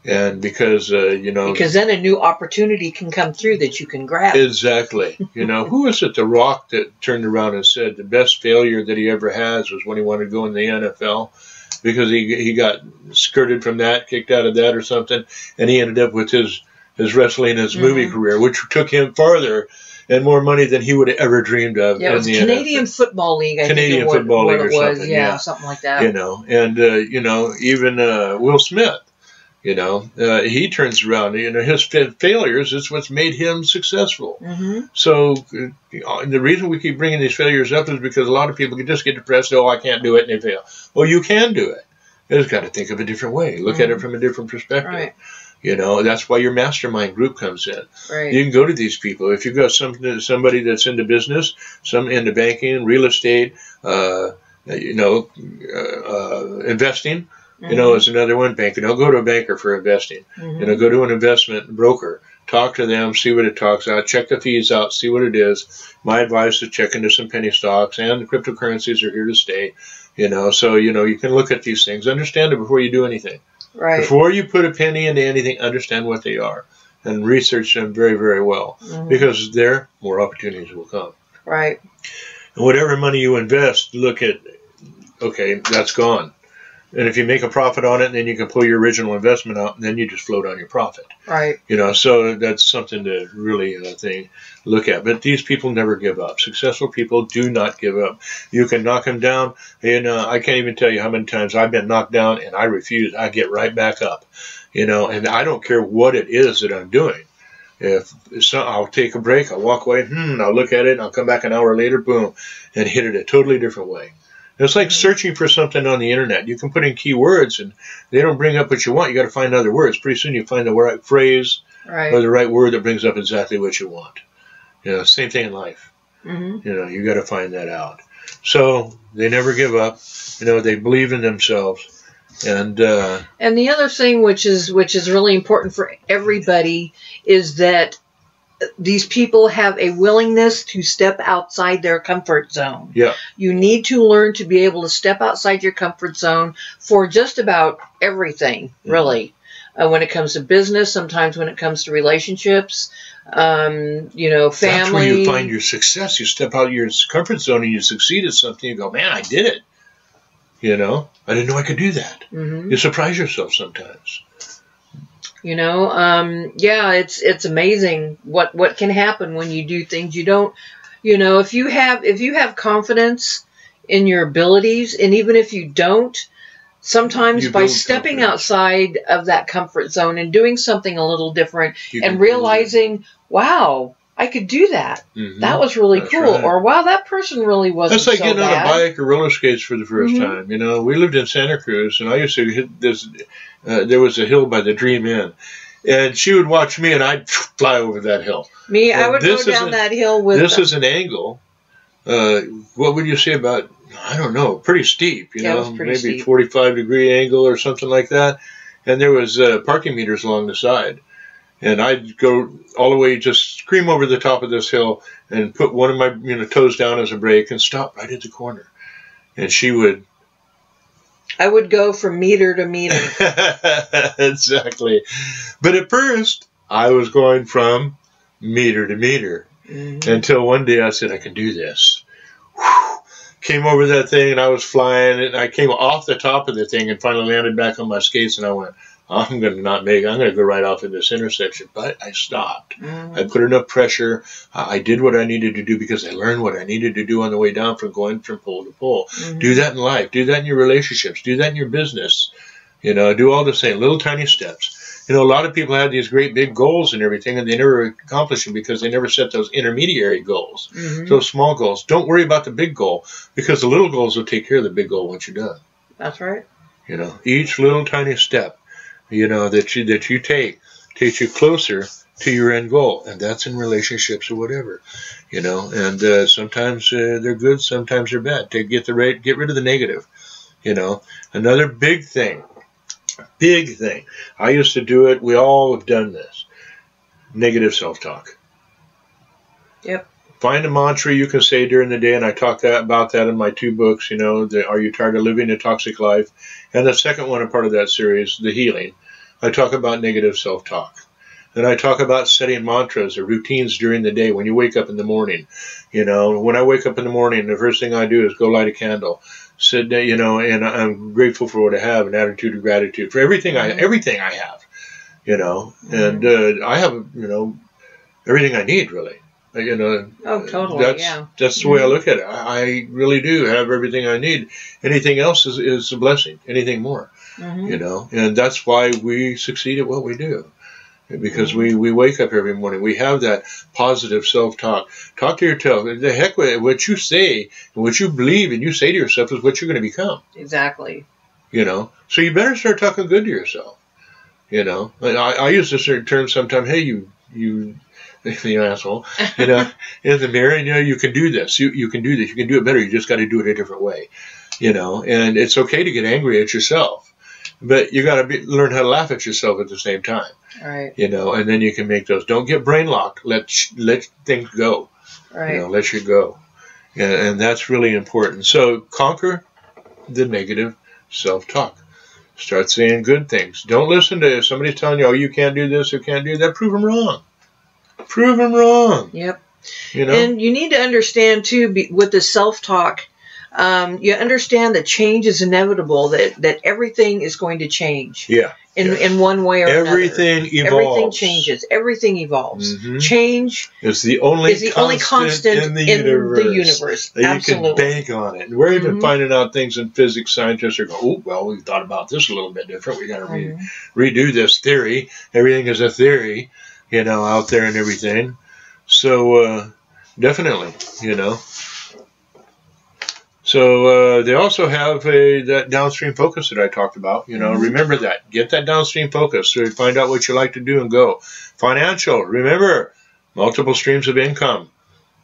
And because, you know... Because then a new opportunity can come through that you can grab. Exactly. You know, who was it, The Rock, that turned around and said the best failure that he ever has was when he wanted to go in the NFL, because he got skirted from that, kicked out of that or something, and he ended up with his wrestling and his movie career, which took him farther and more money than he would have ever dreamed of. Yeah, it was Canadian Football League, I think Football League or was. something. Yeah, something like that. You know, and, you know, even Will Smith, you know, he turns around. You know, his failures is what's made him successful. So the reason we keep bringing these failures up is because a lot of people can just get depressed. Oh, I can't do it, and they fail. Well, you can do it. You just got to think of a different way. Look at it from a different perspective. Right. You know, that's why your mastermind group comes in. Right. You can go to these people. If you've got somebody that's into business, some into banking, real estate, you know, investing, you know, is another one. Banking. Don't go to a banker for investing. You know, go to an investment broker. Talk to them, see what it talks out, check the fees out, see what it is. My advice is check into some penny stocks, and the cryptocurrencies are here to stay. You know, so, you know, you can look at these things, understand it before you do anything. Right. Before you put a penny into anything, understand what they are and research them very, very well, because there, more opportunities will come. Right. And whatever money you invest, look at, okay, that's gone. And if you make a profit on it, then you can pull your original investment out, and then you just float on your profit. Right. You know, so that's something to really look at. But these people never give up. Successful people do not give up. You can knock them down. And I can't even tell you how many times I've been knocked down, and I refuse. I get right back up. You know, and I don't care what it is that I'm doing. I'll take a break, I'll walk away, I'll look at it, and I'll come back an hour later, boom, and hit it a totally different way. It's like searching for something on the internet. You can put in keywords and they don't bring up what you want. You got to find other words. Pretty soon you find the right phrase or the right word that brings up exactly what you want. You know, same thing in life. You know, you got to find that out. So they never give up. You know, they believe in themselves. And the other thing, which is really important for everybody, is that these people have a willingness to step outside their comfort zone. Yeah. You need to learn to be able to step outside your comfort zone for just about everything, really. When it comes to business, sometimes when it comes to relationships, you know, family. That's where you find your success. You step out of your comfort zone and you succeed at something. You go, man, I did it. You know, I didn't know I could do that. You surprise yourself sometimes. You know, yeah, it's amazing what can happen when you do things you don't. You know, if you have confidence in your abilities, and even if you don't, sometimes by stepping outside of that comfort zone and doing something a little different and realizing, wow, I could do that. That was really cool. Right. Or, wow, that person really wasn't so bad. That's like getting on a bike or roller skates for the first time. You know, we lived in Santa Cruz, and I used to hit this. There was a hill by the Dream Inn. And she would watch me, and I'd fly over that hill. Me, I would go down that hill with... This is an angle. What would you say about, I don't know, pretty steep, you know, maybe steep. 45-degree angle or something like that. And there was parking meters along the side. And I'd go all the way, just scream over the top of this hill and put one of my toes down as a brake and stop right at the corner. And she would... I would go from meter to meter. Exactly. But at first, I was going from meter to meter. Until one day I said, I can do this. Whew. Came over that thing and I was flying and I came off the top of the thing and finally landed back on my skates and I went, I'm going to go right off in this intersection. But I stopped. I put enough pressure. I did what I needed to do because I learned what I needed to do on the way down from going from pole to pole. Do that in life. Do that in your relationships. Do that in your business. You know, do all the same little tiny steps. You know, a lot of people have these great big goals and everything, and they never accomplish them because they never set those intermediary goals, those small goals. Don't worry about the big goal because the little goals will take care of the big goal once you're done. That's right. You know, each little tiny step, you know, that you take takes you closer to your end goal, and that's in relationships or whatever, you know. And sometimes they're good, sometimes they're bad. Get rid of the negative, you know. Another big thing. I used to do it. We all have done this. Negative self-talk. Yep. Find a mantra you can say during the day, and I talk about that in my 2 books, you know, Are You Tired of Living a Toxic Life? And the second one, a part of that series, The Healing. I talk about negative self-talk. And I talk about setting mantras or routines during the day when you wake up in the morning. You know, when I wake up in the morning, the first thing I do is go light a candle. Sit down, you know, and I'm grateful for what I have, an attitude of gratitude for everything I have, you know. And I have, you know, everything I need, really. You know, totally, that's the way I look at it. I really do have everything I need. Anything else is a blessing. Anything more, you know. And that's why we succeed at what we do, because we wake up every morning. We have that positive self-talk. Talk to yourself. The heck with it. What you say and what you believe and you say to yourself is what you're going to become. Exactly. You know, so you better start talking good to yourself. You know, I use this term sometimes. Hey, you asshole, you know, in the mirror, you know, you can do this. You can do this. You can do it better. You just got to do it a different way, you know. And it's okay to get angry at yourself, but you got to learn how to laugh at yourself at the same time. Right. You know, and then you can make those. Don't get brain locked. Let things go. Right. You know, let you go, and that's really important. So conquer the negative self-talk. Start saying good things. Don't listen to if somebody's telling you, oh, you can't do this or can't do that. Prove them wrong. Prove them wrong. Yep. You know? And you need to understand, too, with the self-talk, you understand that change is inevitable, that everything is going to change. Yeah. In one way or another. Everything evolves. Everything changes. Everything evolves. Change is the only constant in the universe. That Absolutely. You can bank on it. And we're even finding out things in physics. Scientists are going, oh, well, we've thought about this a little bit different. We got to redo this theory. Everything is a theory, you know, out there and everything. So definitely, you know. So they also have that downstream focus that I talked about. Remember that. Get that downstream focus. So find out what you like to do and go. Financial. Remember, multiple streams of income.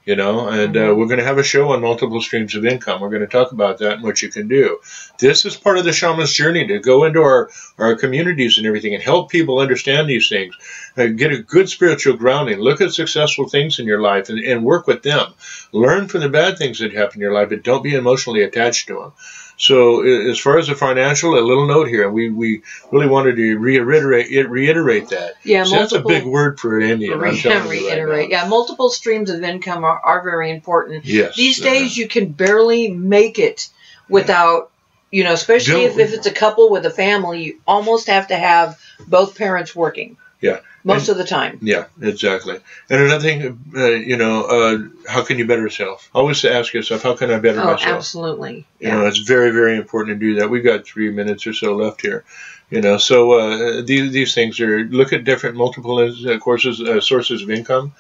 And we're going to have a show on multiple streams of income. We're going to talk about that and what you can do. This is part of the shaman's journey, to go into our communities and everything and help people understand these things. Get a good spiritual grounding. Look at successful things in your life and work with them. Learn from the bad things that happen in your life, but don't be emotionally attached to them. So as far as the financial, a little note here. We really wanted to reiterate that. Yeah, so that's a big word for an Indian. Reiterate. Yeah, multiple streams of income are very important. Yes. These days you can barely make it without, especially if it's a couple with a family, you almost have to have both parents working. Yeah. Most of the time. Yeah, exactly. And another thing, how can you better yourself? Always ask yourself, how can I better myself? Absolutely. Yeah. It's very, very important to do that. We've got 3 minutes or so left here. So these things are, look at different multiple sources of income,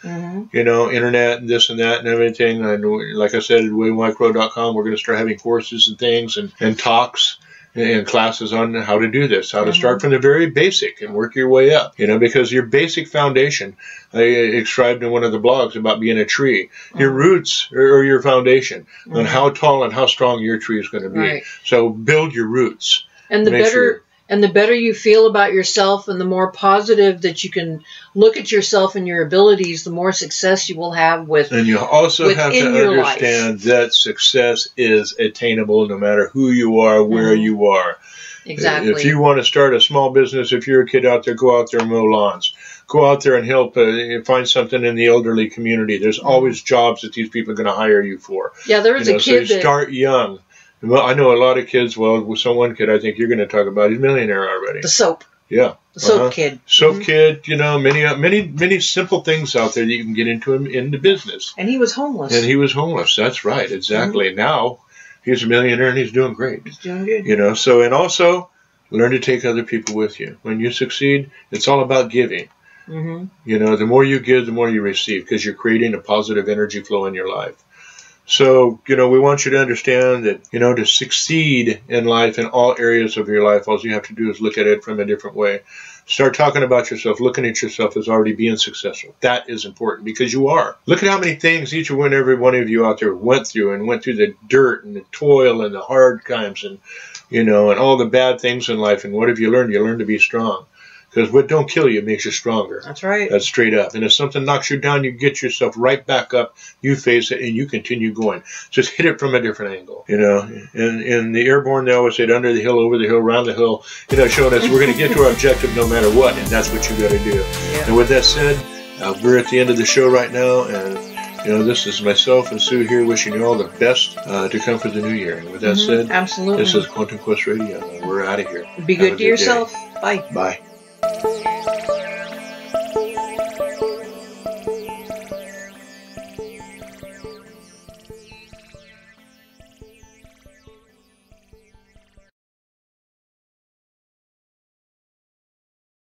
internet and this and that and everything. And like I said, at waymicro.com, we're going to start having courses and things and talks and classes on how to do this, how to start from the very basic and work your way up, because your basic foundation, I described in one of the blogs about being a tree, your roots are your foundation on how tall and how strong your tree is going to be. Right. So build your roots. And the better you feel about yourself and the more positive that you can look at yourself and your abilities, the more success you will have And you also have to understand that success is attainable no matter who you are, where you are. Exactly. If you want to start a small business, if you're a kid out there, go out there and mow lawns. Go out there and help find something in the elderly community. There's always jobs that these people are going to hire you for. Yeah, there was a kid so start young. Well, I know a lot of kids. Well, with one kid I think you're going to talk about, he's a millionaire already. The soap. Yeah. The soap kid. Soap kid, many simple things out there that you can get into business. And he was homeless. That's right. Exactly. Now he's a millionaire and he's doing great. He's doing good. So, and also learn to take other people with you. When you succeed, it's all about giving. The more you give, the more you receive, because you're creating a positive energy flow in your life. So, we want you to understand that, to succeed in life in all areas of your life, all you have to do is look at it from a different way. Start talking about yourself, looking at yourself as already being successful. That is important, because you are. Look at how many things each and every one of you out there went through the dirt and the toil and the hard times and, and all the bad things in life. And what have you learned? You learn to be strong. Because what don't kill you makes you stronger. That's right. That's straight up. And if something knocks you down, you get yourself right back up, you face it, and you continue going. Just hit it from a different angle. In the airborne, they always said under the hill, over the hill, around the hill, showing us we're going to get to our objective no matter what, and that's what you got to do. Yeah. And with that said, we're at the end of the show right now, and this is myself and Sue here wishing you all the best to come for the new year. And with that said, absolutely. This is Quantum Quest Radio, and we're out of here. Be good to yourself. Bye. Bye.